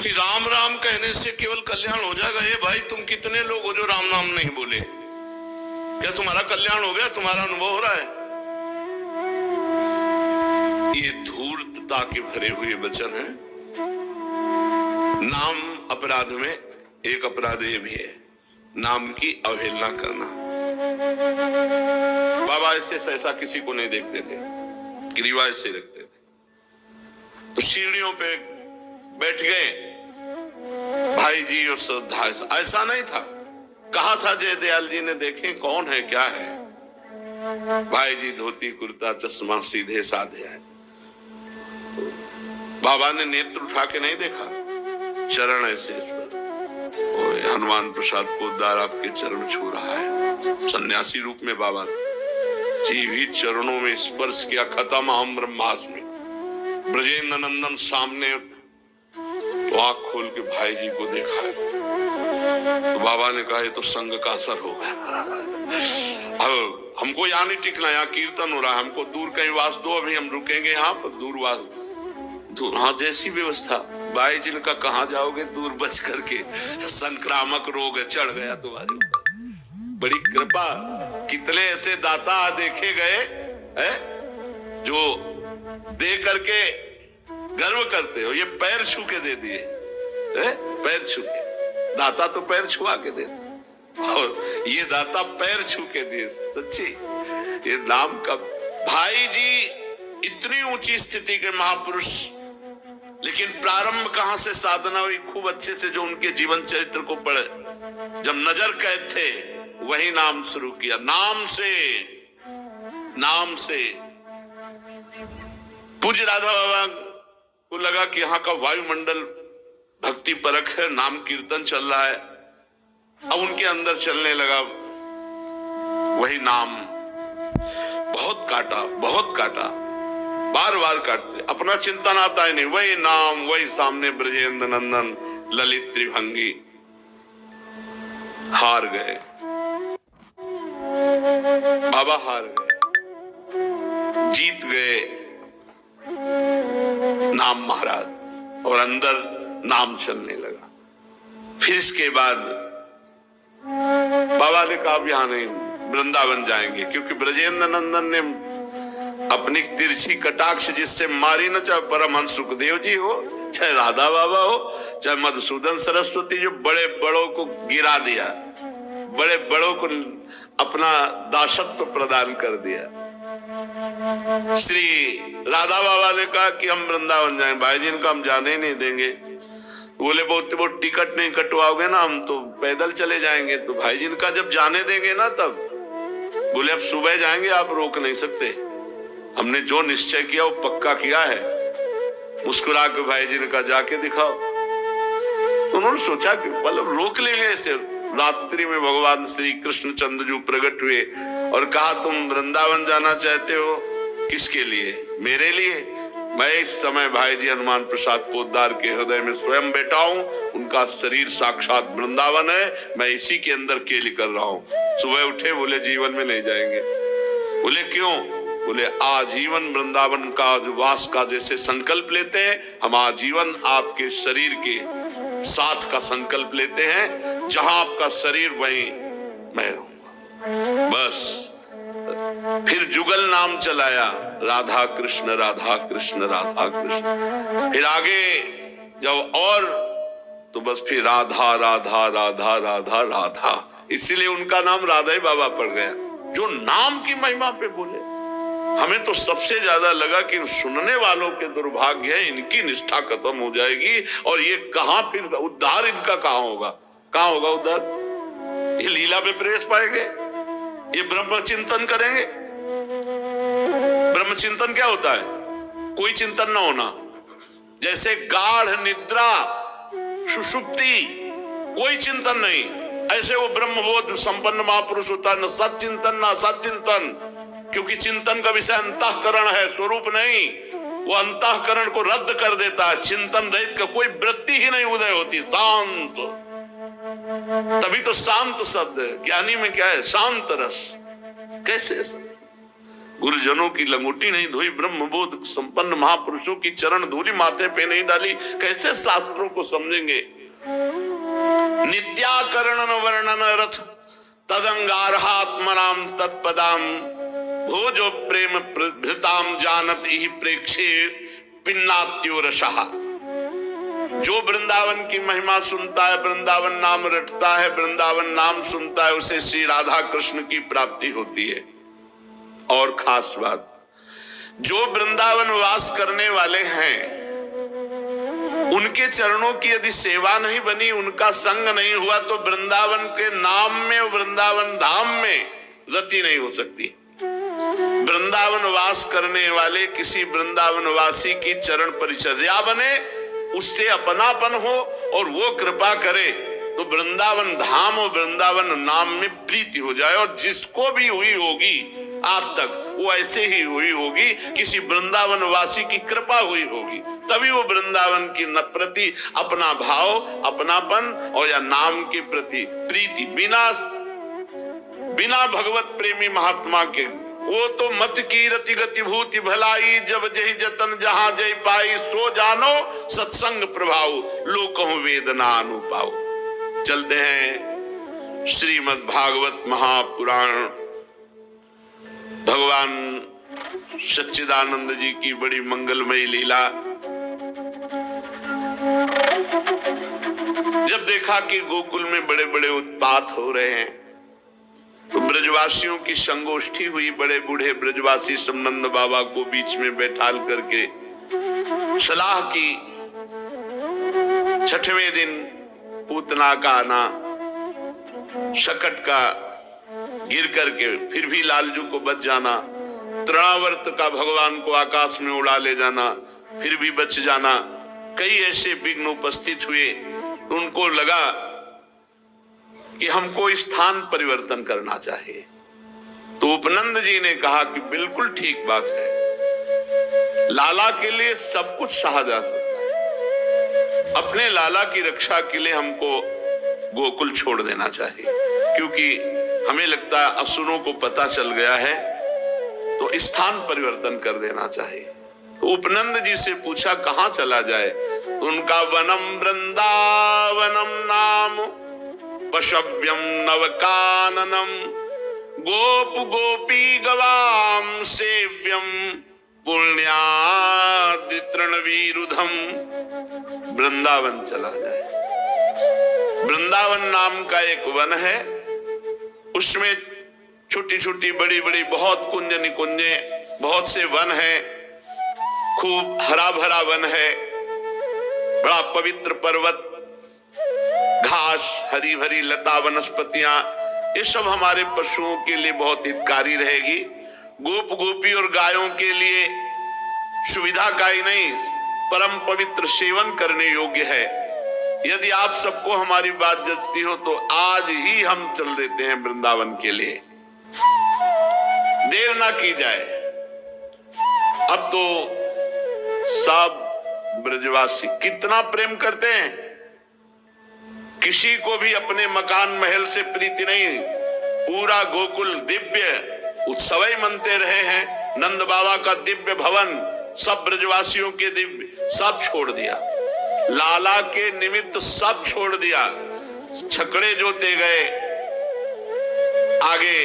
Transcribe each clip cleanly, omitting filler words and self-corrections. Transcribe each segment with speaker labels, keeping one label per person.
Speaker 1: कि राम राम कहने से केवल कल्याण हो जाएगा। ये भाई तुम कितने लोग हो जो राम नाम नहीं बोले? क्या तुम्हारा कल्याण हो गया? तुम्हारा अनुभव हो रहा है? ये धूर्तता के भरे हुए वचन हैं। नाम अपराध में एक अपराध ये भी है, नाम की अवहेलना करना। बाबा ऐसे ऐसा किसी को नहीं देखते थे, रिवाज से रखते थे। तो सीढ़ियों पे बैठ गए भाई जी और श्रद्धा, ऐसा नहीं था। कहा था जयदयाल जी ने, देखें कौन है क्या है। भाई जी धोती कुर्ता चश्मा सीधे साधे है। बाबा ने नेत्र उठा के नहीं देखा, चरण ऐसे इस पर, हनुमान प्रसाद पोद्दार आपके चरण छू रहा है। सन्यासी रूप में बाबा जी भी चरणों में स्पर्श किया। खत्म हम ब्रह्मास्मि। ब्रजेंद्र नंदन सामने आंख खोल के भाई जी को देखा है। तो बाबा ने कहा ये तो संग का असर होगा। अब हमको यहाँ नहीं टिकना, यहाँ कीर्तन हो रहा है, हमको दूर कहीं वास दो, अभी हम रुकेंगे यहाँ पर दूर वास दूर। हाँ जैसी व्यवस्था। भाई जी ने कहा कहाँ जाओगे दूर बच करके, संक्रामक रोग है चढ़ गया तुम्हारे ऊपर। बड़ी कृपा। कितने ऐसे दाता देखे गए है जो दे करके गर्व करते हो। ये पैर छू के दे दिए, पैर छू के। दाता तो पैर छुआ के देते, और ये दाता पैर छू के दिए। सच्ची ये नाम का। भाई जी इतनी ऊंची स्थिति के महापुरुष, लेकिन प्रारंभ कहां से साधना हुई? खूब अच्छे से जो उनके जीवन चरित्र को पढ़े, जब नजर कैद थे वही नाम शुरू किया। नाम से पूज्य राधा बाबा को लगा कि यहाँ का वायुमंडल भक्ति परक है, नाम कीर्तन चल रहा है। अब उनके अंदर चलने लगा वही नाम। बहुत काटा, बार बार काटते, अपना चिंतन आता ही नहीं। वही नाम, वही सामने ब्रजेंद्र नंदन ललित त्रिभंगी। हार गए बाबा, हार गए, जीत गए नाम महाराज, और अंदर नाम चलने लगा। फिर इसके बाद बाबा ने कहा यहाँ नहीं, वृंदावन जाएंगे, क्योंकि ब्रजेंद्र नंदन ने अपनी तिरछी कटाक्ष जिससे मारी न, चाहे परमहंस सुखदेव जी हो, चाहे राधा बाबा हो, चाहे मधुसूदन सरस्वती, जो बड़े बड़ों को गिरा दिया, बड़े बड़ों को अपना दासत्व प्रदान कर दिया। श्री राधा बाबा ने कहा कि हम वृंदावन जाएं। भाई जी ने कहा हम जाने ही नहीं देंगे। बोले वो टिकट नहीं कटवाओगे ना, हम तो पैदल चले जाएंगे। तो भाई जी ने कहा जब जाने देंगे ना तब। बोले अब सुबह जाएंगे, आप रोक नहीं सकते, हमने जो निश्चय किया वो पक्का किया है। मुस्कुरा के भाई जी ने कहा जाके दिखाओ। तो उन्होंने सोचा कि मतलब रोक लेंगे ऐसे। रात्रि में भगवान श्री कृष्ण चंद्र जी प्रकट हुए और कहा तुम वृंदावन जाना चाहते हो, किसके लिए? मेरे लिए। मैं इस समय भाई जी हनुमान प्रसाद पोद्दार के हृदय में स्वयं बैठा हूं, उनका शरीर साक्षात वृंदावन है, मैं इसी के अंदर केली कर रहा हूं। सुबह उठे, बोले जीवन में नहीं जाएंगे। बोले क्यों? बोले आजीवन वृंदावन का वास का जैसे संकल्प लेते हैं, हम आजीवन आपके शरीर के साथ का संकल्प लेते हैं। जहां आपका शरीर वहीं मैं रहूंगा। बस फिर जुगल नाम चलाया, राधा कृष्ण राधा कृष्ण राधा कृष्ण। फिर आगे जब और तो बस फिर राधा राधा राधा राधा राधा। इसीलिए उनका नाम राधा ही बाबा पड़ गया, जो नाम की महिमा पे बोले। हमें तो सबसे ज्यादा लगा कि सुनने वालों के दुर्भाग्य है, इनकी निष्ठा खत्म हो जाएगी और ये कहां फिर उद्धार इनका कहां होगा? कहां होगा उद्धार? ये लीला में प्रवेश पाएंगे, ये ब्रह्म चिंतन करेंगे। ब्रह्म चिंतन क्या होता है? कोई चिंतन ना होना। जैसे गाढ़ निद्रा, सुषुप्ति, कोई चिंतन नहीं, ऐसे वो ब्रह्मबोध संपन्न महापुरुष होता है। न सच्चिंतन ना सच्चिंतन, क्योंकि चिंतन का विषय अंतःकरण है, स्वरूप नहीं। वो अंतःकरण को रद्द कर देता है। चिंतन रहित का कोई वृत्ति ही नहीं उदय होती। शांत, तभी तो शांत शब्द है। ज्ञानी में क्या है? शांत रस। कैसे? गुरुजनों की लंगोटी नहीं धोई, ब्रह्म बोध संपन्न महापुरुषों की चरण धूलि माथे पे नहीं डाली, कैसे शास्त्रों को समझेंगे। नित्याकरण वर्णन रथ तदंगारहात्मनाम तत्पदाम भोजो प्रेम भृताम जानत ही प्रेक्षे पिन्नात्यो रसहा। जो वृंदावन की महिमा सुनता है, वृंदावन नाम रटता है, वृंदावन नाम सुनता है, उसे श्री राधा कृष्ण की प्राप्ति होती है। और खास बात, जो वृंदावन वास करने वाले हैं, उनके चरणों की यदि सेवा नहीं बनी, उनका संग नहीं हुआ, तो वृंदावन के नाम में, वृंदावन धाम में रति नहीं हो सकती। वृंदावन वास करने वाले किसी वृंदावन वासी की चरण परिचर्या बने, उससे अपनापन हो और वो कृपा करे, तो वृंदावन धाम और वृंदावन नाम में प्रीति हो जाए। और जिसको भी हुई होगी आज तक, वो ऐसे ही हुई होगी, किसी वृंदावन वासी की कृपा हुई होगी, तभी वो वृंदावन की प्रति अपना भाव, अपनापन और या नाम के प्रति प्रीति, बिना भगवत प्रेमी महात्मा के, वो तो मत की रति गति भूति भलाई, जब जही जतन जहां जय पाई, सो जानो सत्संग प्रभाव, लोकहु वेदना अनुपाओ। चलते हैं श्रीमद् भागवत महापुराण, भगवान सच्चिदानंद जी की बड़ी मंगलमयी लीला। जब देखा कि गोकुल में बड़े बड़े उत्पात हो रहे हैं, तो ब्रजवासियों की संगोष्ठी हुई। बड़े बूढ़े ब्रजवासी संबंध बाबा को बीच में बैठाल करके सलाह की। छठवें दिन पूतना का आना, शकट का गिर करके फिर भी लालजू को बच जाना, तृणावर्त का भगवान को आकाश में उड़ा ले जाना, फिर भी बच जाना, कई ऐसे विघ्न उपस्थित हुए। तो उनको लगा कि हमको स्थान परिवर्तन करना चाहिए। तो उपनंद जी ने कहा कि बिल्कुल ठीक बात है, लाला के लिए सब कुछ सहा जा सकता है, अपने लाला की रक्षा के लिए हमको गोकुल छोड़ देना चाहिए, क्योंकि हमें लगता है असुरों को पता चल गया है, तो स्थान परिवर्तन कर देना चाहिए। तो उपनंद जी से पूछा कहां चला जाए। तो उनका वनम वृंदावनम नाम पशव्यम नवकाननम गोप गोपी गवाम सेव्यम पुण्यादि तृणवीरुधम। वृंदावन चला जाए। वृंदावन नाम का एक वन है, उसमें छोटी छोटी बड़ी बड़ी बहुत कुंज निकुंजे, बहुत से वन है, खूब हरा भरा वन है, बड़ा पवित्र पर्वत, घास, हरी भरी लता वनस्पतियां, ये सब हमारे पशुओं के लिए बहुत हितकारी रहेगी। गोप गोपी और गायों के लिए सुविधा का ही नहीं, परम पवित्र सेवन करने योग्य है। यदि आप सबको हमारी बात जचती हो तो आज ही हम चल देते हैं वृंदावन के लिए, देर ना की जाए। अब तो सब ब्रजवासी कितना प्रेम करते हैं, किसी को भी अपने मकान महल से प्रीति नहीं। पूरा गोकुल दिव्य उत्सव ही मनते रहे हैं। नंद बाबा का दिव्य भवन, सब ब्रजवासियों के दिव्य, सब छोड़ दिया, लाला के निमित्त सब छोड़ दिया। छकड़े जोते गए, आगे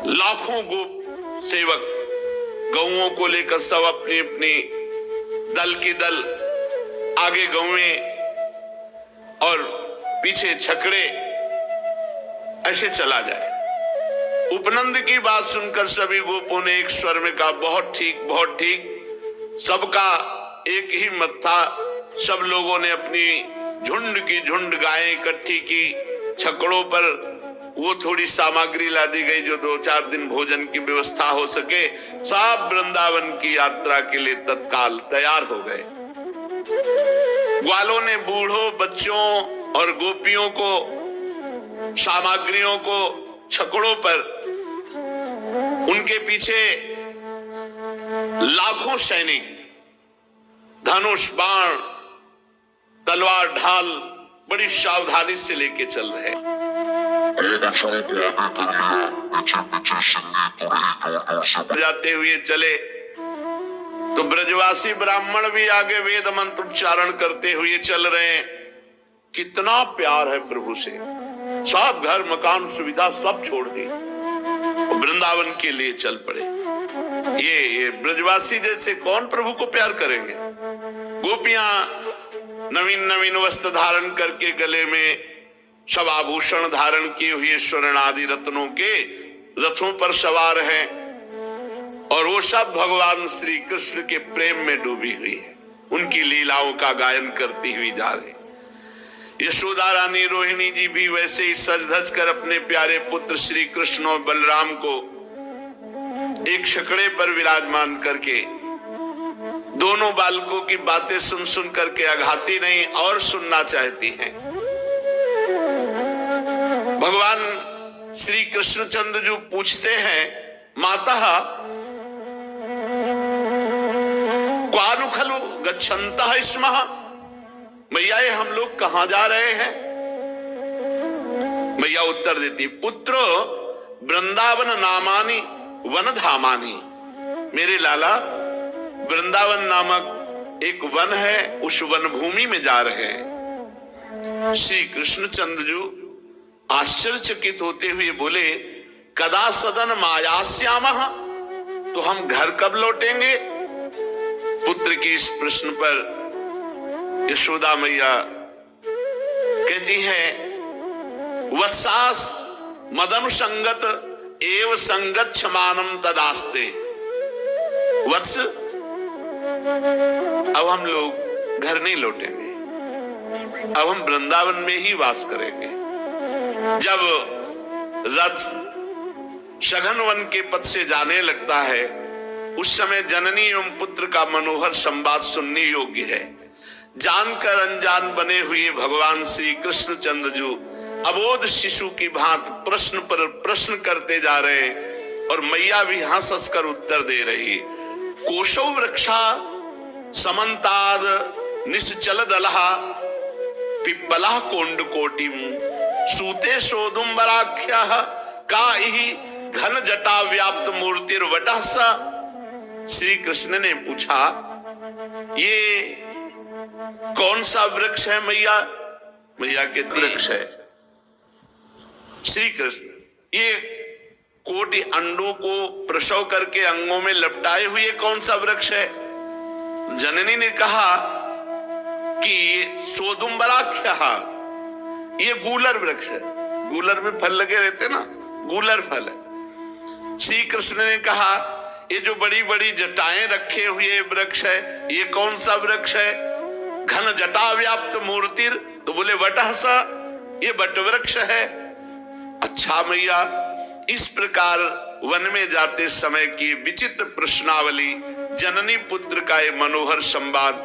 Speaker 1: लाखों गोप सेवक गौओं को लेकर सब अपनी अपनी दल की दल, आगे गौएं और पीछे छकड़े, ऐसे चला जाए। उपनंद की बात सुनकर सभी गोपों ने एक स्वर में कहा बहुत ठीक, बहुत ठीक। सबका एक ही मत था। सब लोगों ने अपनी झुंड की झुंड गायें इकट्ठी की। छकड़ों पर वो थोड़ी सामग्री ला दी गई जो 2-4 दिन भोजन की व्यवस्था हो सके। सब वृंदावन की यात्रा के लिए तत्काल तैयार हो गए। ग्वालों ने बूढ़ों, बच्चों और गोपियों को, सामग्रियों को छकड़ों पर, उनके पीछे लाखों सैनिक धनुष, बाण, तलवार, ढाल बड़ी सावधानी से लेके चल रहे। जाते हुए चले तो ब्रजवासी ब्राह्मण भी आगे वेद मंत्र उच्चारण करते हुए चल रहे हैं। कितना प्यार है प्रभु से, सब घर मकान सुविधा सब छोड़ दी, वृंदावन के लिए चल पड़े। ये ब्रजवासी जैसे कौन प्रभु को प्यार करेंगे। गोपियां नवीन नवीन वस्त्र धारण करके गले में सब आभूषण धारण किए हुए स्वर्ण आदि रत्नों के रथों पर सवार हैं और वो सब भगवान श्री कृष्ण के प्रेम में डूबी हुई है, उनकी लीलाओं का गायन करती हुई जा रही। यशोदा रानी रोहिणी जी भी वैसे ही सज धज कर अपने प्यारे पुत्र श्री कृष्ण और बलराम को एक छकड़े पर विराजमान करके दोनों बालकों की बातें सुन सुन करके अघाती नहीं और सुनना चाहती हैं। भगवान श्री कृष्णचंद्र जो पूछते हैं, माता क्वानु खलु गच्छन्तः स्मः, मैया ये हम लोग कहां जा रहे हैं। मैया उत्तर देती, पुत्रो वृंदावन नामानि वन धामानि, मेरे लाला वृंदावन नामक एक वन है, उस वन भूमि में जा रहे हैं। श्री कृष्णचंद्र जी आश्चर्यचकित होते हुए बोले, कदा सदन मायास्यामः, तो हम घर कब लौटेंगे। पुत्र के इस प्रश्न पर यशोदा मैया कहती है, वत्सास मदनुसंगत एव संगच्छमानम तदास्ते। वत्स, अब हम लोग घर नहीं लौटेंगे, अब हम वृंदावन में ही वास करेंगे। जब रथ सघन वन के पथ से जाने लगता है, उस समय जननी एवं पुत्र का मनोहर संवाद सुनने योग्य है। जानकर अनजान बने हुए भगवान श्री कृष्णचंद्र जी अबोध शिशु की भांति प्रश्न पर प्रश्न करते जा रहे हैं और मैया भी हंस हंस कर उत्तर दे रही। कोशौ वृक्षा समन्ताद निश्चल दलहा पिप्पला कोंड कोटिम सूते सोदुम्बराख्यः काहि घन जटा व्याप्त मूर्तिर्वटः सा। श्री कृष्ण ने पूछा, ये कौन सा वृक्ष है मैया। मैया के वृक्ष है श्री कृष्ण, ये कोटि अंडों को प्रसव करके अंगों में लपटाए हुए कौन सा वृक्ष है। जननी ने कहा कि सोदुम्बराख्यः, ये गूलर वृक्ष है, गूलर में फल लगे रहते ना, गूलर फल है। श्री कृष्ण ने कहा, ये जो बड़ी बड़ी जटाएं रखे हुए वृक्ष है, ये कौन सा वृक्ष है। घन जटा व्याप्त मूर्तिर, तो बोले वटः सा, ये वट वृक्ष है। अच्छा मैया, इस प्रकार वन में जाते समय की विचित्र प्रश्नावली, जननी पुत्र का ये मनोहर संवाद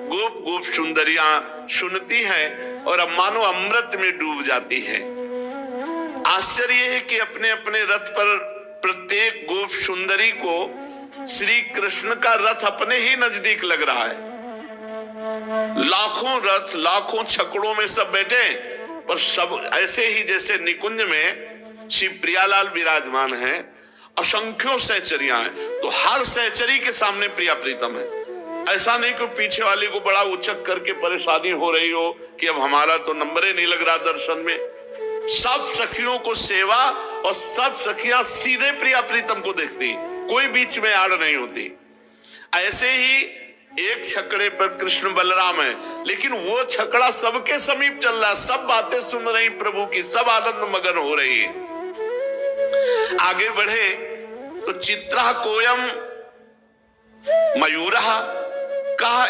Speaker 1: गोप गोप सुंदरियां सुनती हैं और अब मानो अमृत में डूब जाती हैं। आश्चर्य है कि अपने अपने रथ पर प्रत्येक गोप सुंदरी को श्री कृष्ण का रथ अपने ही नजदीक लग रहा है। लाखों रथ लाखों छकड़ों में सब बैठे, पर सब ऐसे ही जैसे निकुंज में श्री प्रियालाल विराजमान है, असंख्यों सहचरियां हैं, तो हर सहचरी के सामने प्रिया प्रीतम है। ऐसा नहीं कि पीछे वाले को बड़ा उचक करके परेशानी हो रही हो कि अब हमारा तो नंबर ही नहीं लग रहा दर्शन में। सब सखियों को सेवा और सब सखियां सीधे प्रिया प्रीतम को देखती, कोई बीच में आड़ नहीं होती। ऐसे ही एक छकड़े पर कृष्ण बलराम है, लेकिन वो छकड़ा सबके समीप चल रहा, सब बातें सुन रही प्रभु की, सब आनंद मगन हो रही है। आगे बढ़े तो चित्रा कोयम मयूरः कहा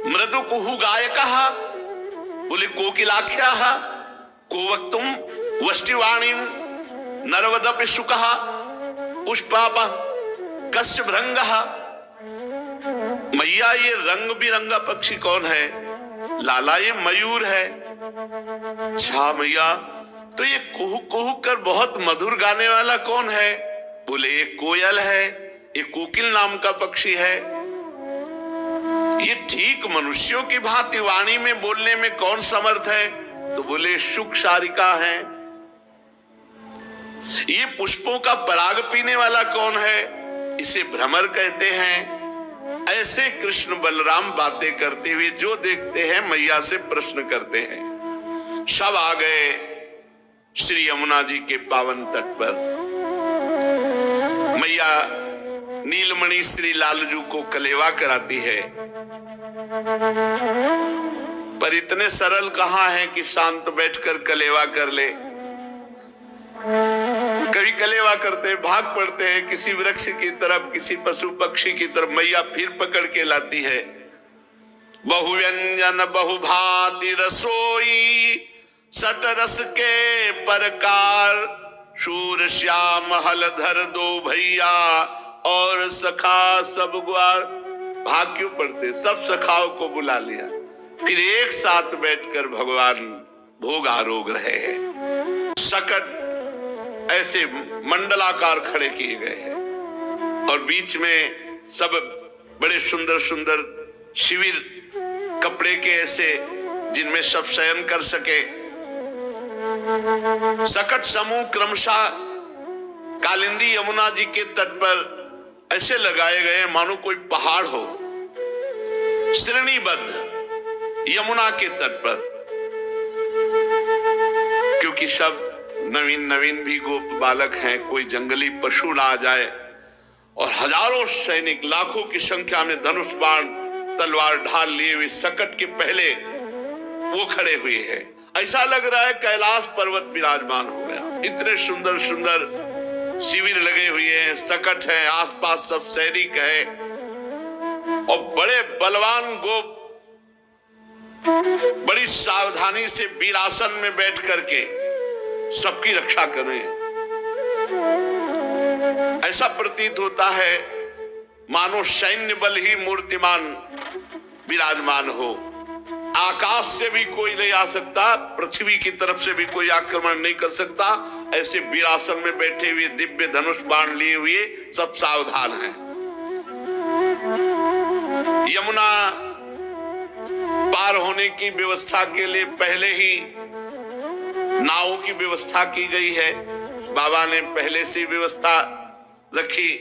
Speaker 1: मृदु कुहु गायकः, बोले कोकिलाख्याः को वक्तुम वष्टिवाणीम नरवदपि शुकः पुष्पापः कस्य भृंगः। मैया, ये रंग बिरंगा पक्षी कौन है। लाला, ये मयूर है। अच्छा मैया, तो ये कुहू कुहू कर बहुत मधुर गाने वाला कौन है। बोले ये कोयल है, ये कोकिल नाम का पक्षी है। ये ठीक मनुष्यों की भांति वाणी में बोलने में कौन समर्थ है। तो बोले शुक सारिका है, ये पुष्पों का पराग पीने वाला कौन है? इसे भ्रमर कहते हैं। ऐसे कृष्ण बलराम बातें करते हुए जो देखते हैं मैया से प्रश्न करते हैं। सब आ गए श्री यमुना जी के पावन तट पर। मैया नीलमणि श्री लालजू को कलेवा कराती है, पर इतने सरल कहां है कि शांत बैठकर कलेवा कर ले। कभी कलेवा करते भाग पड़ते हैं किसी वृक्ष की तरफ, किसी पशु पक्षी की तरफ। मैया फिर पकड़ के लाती है। बहुव्यंजन बहुभांति रसोई, सट रस के परकार, शूर श्याम हलधर दो भैया, और सखा सब ग्वार। भाग क्यों पड़ते? सब सखाओं को बुला लिया, फिर एक साथ बैठकर भगवान भोग आरोग रहे हैं। सकट ऐसे मंडलाकार खड़े किए गए हैं और बीच में सब बड़े सुंदर सुंदर शिविर कपड़े के ऐसे, जिनमें सब शयन कर सके। सकट समूह क्रमशः कालिंदी यमुना जी के तट पर ऐसे लगाए गए मानो कोई पहाड़ हो, श्रेणीबद्ध यमुना के तट पर। क्योंकि सब नवीन नवीन भी गोप बालक हैं, कोई जंगली पशु ना आ जाए। और हजारों सैनिक, लाखों की संख्या में धनुष बाण तलवार ढाल लिए हुए सकट के पहले वो खड़े हुए हैं। ऐसा लग रहा है कैलाश पर्वत विराजमान हो गया। इतने सुंदर सुंदर शिविर लगे हुए हैं, सकट है, आसपास सब सैनिक है और बड़े बलवान गोप बड़ी सावधानी से वीरासन में बैठ करके सबकी रक्षा करें। ऐसा प्रतीत होता है मानो सैन्य बल ही मूर्तिमान विराजमान हो। आकाश से भी कोई नहीं आ सकता, पृथ्वी की तरफ से भी कोई आक्रमण नहीं कर सकता। ऐसे वीरासन में बैठे हुए दिव्य धनुष बाण लिए हुए सब सावधान हैं। यमुना पार होने की व्यवस्था के लिए पहले ही नावों की व्यवस्था की गई है। बाबा ने पहले से व्यवस्था रखी।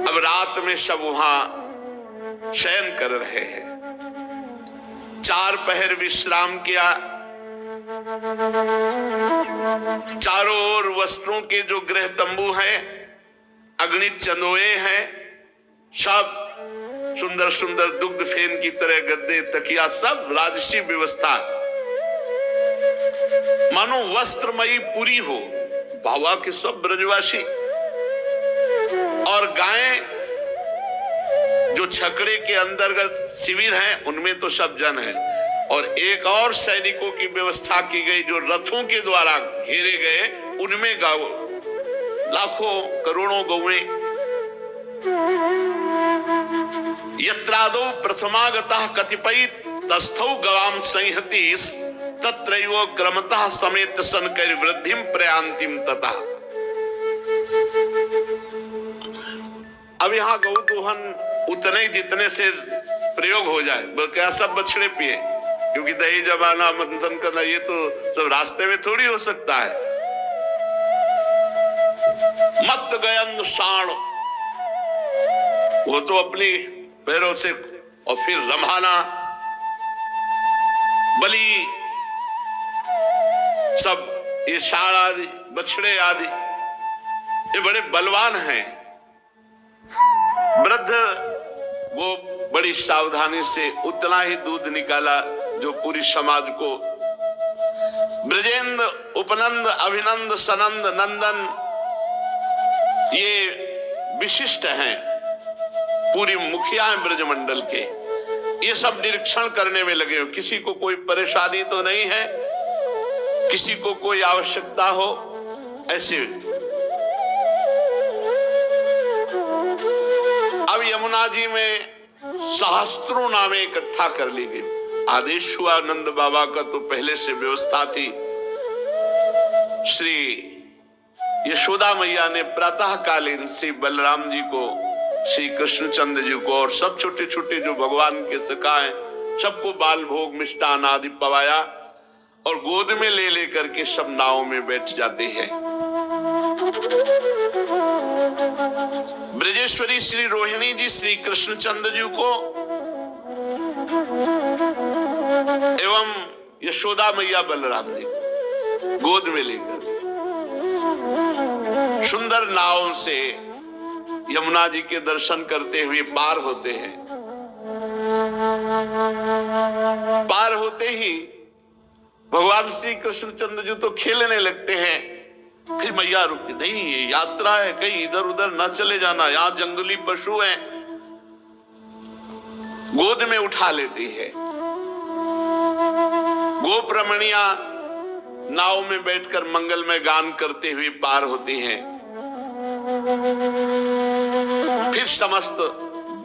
Speaker 1: अब रात में सब वहां शयन कर रहे हैं। 4 पहर विश्राम किया। चारों ओर वस्त्रों के जो गृह तंबू हैं, अग्नि चंदोए हैं, सब सुंदर सुंदर दुग्ध फेन की तरह गद्दे तकिया, सब राजसी व्यवस्था, मानो वस्त्रमयी पूरी हो। बाबा के सब ब्रजवासी और गायें जो छकड़े के अंतर्गत शिविर हैं उनमें तो सब जन है। और एक और सैनिकों की व्यवस्था की गई जो रथों के द्वारा घेरे गए, उनमें गाओ लाखों करोड़ों गौएं। यत्रादौ प्रथमागतः कतिपय तस्थौ गवाम संहति, तत्रैव क्रमतः समेत सनकर वृद्धिम प्रयांतिम तथा। अब यहाँ गौ दोहन उतने जितने से प्रयोग हो जाए, क्या सब बछड़े पिए? क्योंकि दही जमाना मंथन करना ये तो सब रास्ते में थोड़ी हो सकता है। मत गयन साण, वो तो अपनी पैरों से, और फिर रमाना, बलि, सब ये साण आदि बछड़े आदि ये बड़े बलवान हैं। वृद्ध वो बड़ी सावधानी से उतना ही दूध निकाला जो पूरी समाज को। ब्रजेंद्र, उपनंद, अभिनंद, सनंद, नंदन ये विशिष्ट हैं, पूरी मुखिया हैं ब्रजमंडल के। ये सब निरीक्षण करने में लगे हो, किसी को कोई परेशानी तो नहीं है, किसी को कोई आवश्यकता हो, ऐसे। अब यमुना जी में सहस्त्रों नावें इकट्ठा कर ली गई। आदेश हुआ नंद बाबा का, तो पहले से व्यवस्था थी। श्री यशोदा मैया ने प्रातःकालीन श्री बलराम जी को, श्री कृष्णचंद्र जी को और सब छोटे छोटे जो भगवान के सखा हैं सबको बाल भोग मिष्टान आदि पवाया और गोद में ले लेकर के सब नाव में बैठ जाते हैं। ब्रजेश्वरी श्री रोहिणी जी श्री कृष्णचंद्र जी को एवं यशोदा मैया बलराम जी गोद में लेकर सुंदर नाव से यमुना जी के दर्शन करते हुए पार होते हैं। पार होते ही भगवान श्री कृष्णचंद्र जी तो खेलने लगते हैं। फिर मैया रुकती, नहीं ये यात्रा है, कहीं इधर उधर न चले जाना, यहाँ जंगली पशु हैं। गोद में उठा लेती है। गोप रमणिया नाव में बैठकर मंगलमय गान करते हुए पार होती हैं। फिर समस्त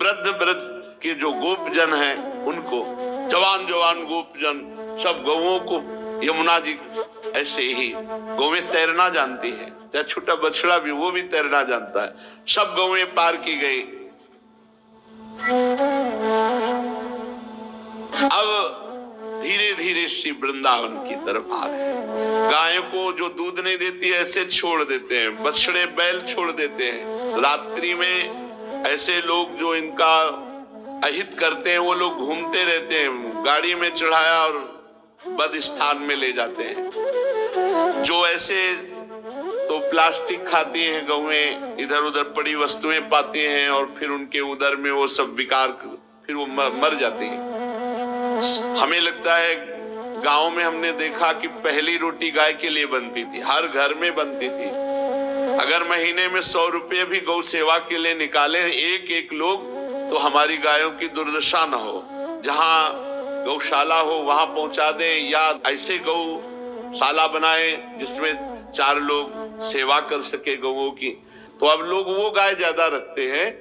Speaker 1: वृद्ध वृद्ध के जो गोपजन हैं उनको, जवान जवान गोपजन सब गौओं को यमुना जी ऐसे ही गौएं तैरना जानती है, चाहे छोटा बछड़ा भी वो भी तैरना जानता है। सब गौएं पार की गई। अब धीरे धीरे श्री वृंदावन की तरफ आ रहे हैं। गायों को जो दूध नहीं देती है ऐसे छोड़ देते हैं, बछड़े बैल छोड़ देते हैं। रात्रि में ऐसे लोग जो इनका अहित करते हैं वो लोग घूमते रहते हैं, गाड़ी में चढ़ाया और बद स्थान में ले जाते हैं। जो ऐसे तो प्लास्टिक खाती हैं गौएं, इधर उधर पड़ी वस्तुएं पाती हैं और फिर उनके उदर में वो सब विकार, फिर वो मर जाती हैं। हमें लगता है गांव में हमने देखा कि पहली रोटी गाय के लिए बनती थी, हर घर में बनती थी। अगर महीने में 100 रुपये भी गौ सेवा के लिए निकाले एक एक लोग, तो हमारी गायों की दुर्दशा न हो। जहां गौशाला हो वहां पहुंचा दें, या ऐसे गौशाला बनाए जिसमें 4 लोग सेवा कर सके गौओं की। तो अब लोग वो गाय ज्यादा रखते हैं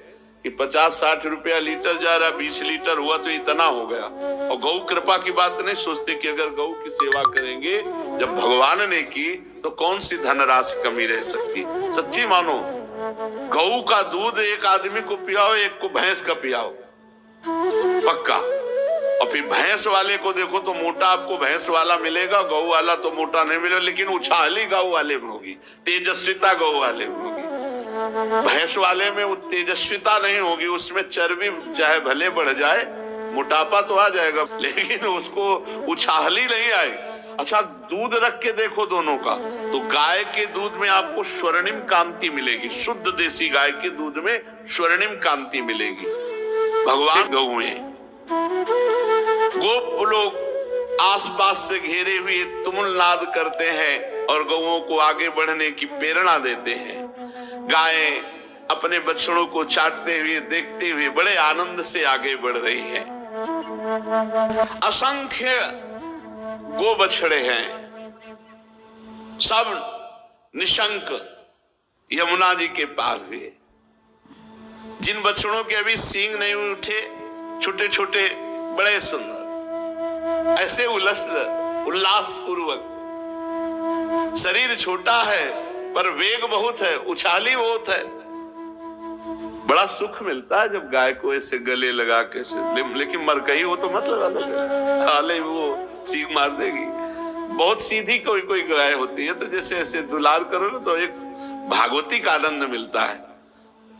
Speaker 1: कि 50-60 रुपया लीटर जा रहा, 20 लीटर हुआ तो इतना हो गया। और गौ कृपा की बात नहीं सोचते कि अगर गौ की सेवा करेंगे जब भगवान ने की तो कौन सी धनराशि कमी रह सकती। सच्ची मानो, गौ का दूध एक आदमी को पियाओ, एक को भैंस का पियाओ, पक्का। और फिर भैंस वाले को देखो तो मोटा आपको भैंस वाला मिलेगा, गौ वाला तो मोटा नहीं मिलेगा, लेकिन उछाली गौ वाले में होगी, तेजस्विता गौ वाले में होगी। भैंस वाले में वो तेजस्विता नहीं होगी, उसमें चर्बी चाहे भले बढ़ जाए, मोटापा तो आ जाएगा, लेकिन उसको उछाली नहीं आएगी। अच्छा, दूध रख के देखो दोनों का, तो गाय के दूध में आपको स्वर्णिम कांति मिलेगी। शुद्ध देसी गाय के दूध में स्वर्णिम कांति मिलेगी। भगवान गौएं, गोप लोग आसपास से घेरे हुए तुमुल नाद करते हैं और गौओं को आगे बढ़ने की प्रेरणा देते हैं। गायें अपने बछड़ों को चाटते हुए देखते हुए बड़े आनंद से आगे बढ़ रही हैं। असंख्य गो बछड़े हैं, सब निशंक यमुना जी के पार हुए। जिन बछड़ों के अभी सींग नहीं उठे, छोटे छोटे बड़े सुंदर, ऐसे उल्लास पूर्वक, शरीर छोटा है पर वेग बहुत है, उछाली बहुत है। बड़ा सुख मिलता है जब गाय को ऐसे गले लगा के, लेकिन मर कहीं वो तो मत लगा दो, खाले वो सींग मार देगी। बहुत सीधी कोई कोई गाय होती है तो जैसे ऐसे दुलार करो ना तो एक भागवती का आनंद मिलता है।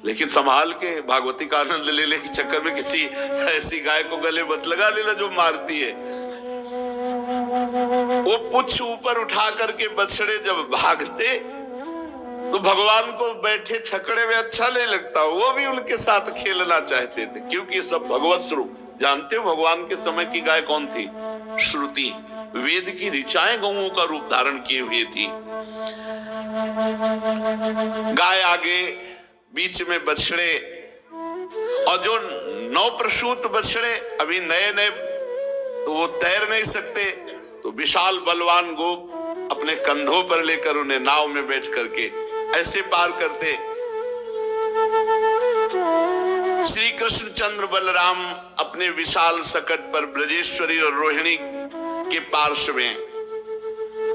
Speaker 1: लेकिन संभाल के भागवती का आनंद लेने के चक्कर में किसी ऐसी गाय को गले मत लगा लेना जो मारती है। वो पुच्छ ऊपर उठा करके बछड़े जब भागते तो भगवान को बैठे छकड़े में अच्छा नहीं लगता, वो भी उनके साथ खेलना चाहते थे, क्योंकि सब भगवत स्वरूप। जानते हो भगवान के समय की गाय कौन थी? श्रुति, वेद की ऋचाएं गौओं का रूप धारण किए हुए थी। गाय आगे, बीच में बछड़े, और जो नवप्रसूत बछड़े अभी नए नए तो वो तैर नहीं सकते, तो विशाल बलवान गोप अपने कंधों पर लेकर उन्हें नाव में बैठ करके ऐसे पार करते। श्री कृष्णचंद्र बलराम अपने विशाल सकट पर ब्रजेश्वरी और रोहिणी के पार्श्व में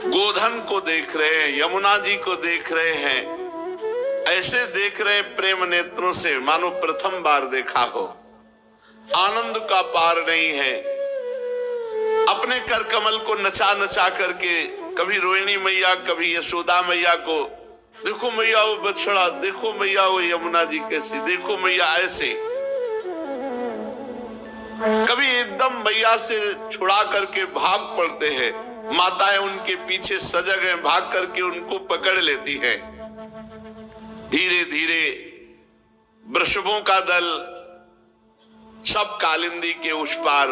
Speaker 1: गोधन को देख रहे हैं, यमुना जी को देख रहे हैं। ऐसे देख रहे प्रेम नेत्रों से मानो प्रथम बार देखा हो। आनंद का पार नहीं है। अपने कर कमल को नचा नचा करके कभी रोहिणी मैया, कभी यशोदा मैया को देखो मैया वो बछड़ा, देखो मैया वो यमुना जी कैसी, देखो मैया ऐसे। कभी एकदम मैया से छुड़ा करके भाग पड़ते हैं, माताएं उनके पीछे सजग हैं, भाग करके उनको पकड़ लेती हैं। धीरे धीरे वृषभों का दल सब कालिंदी के उस पार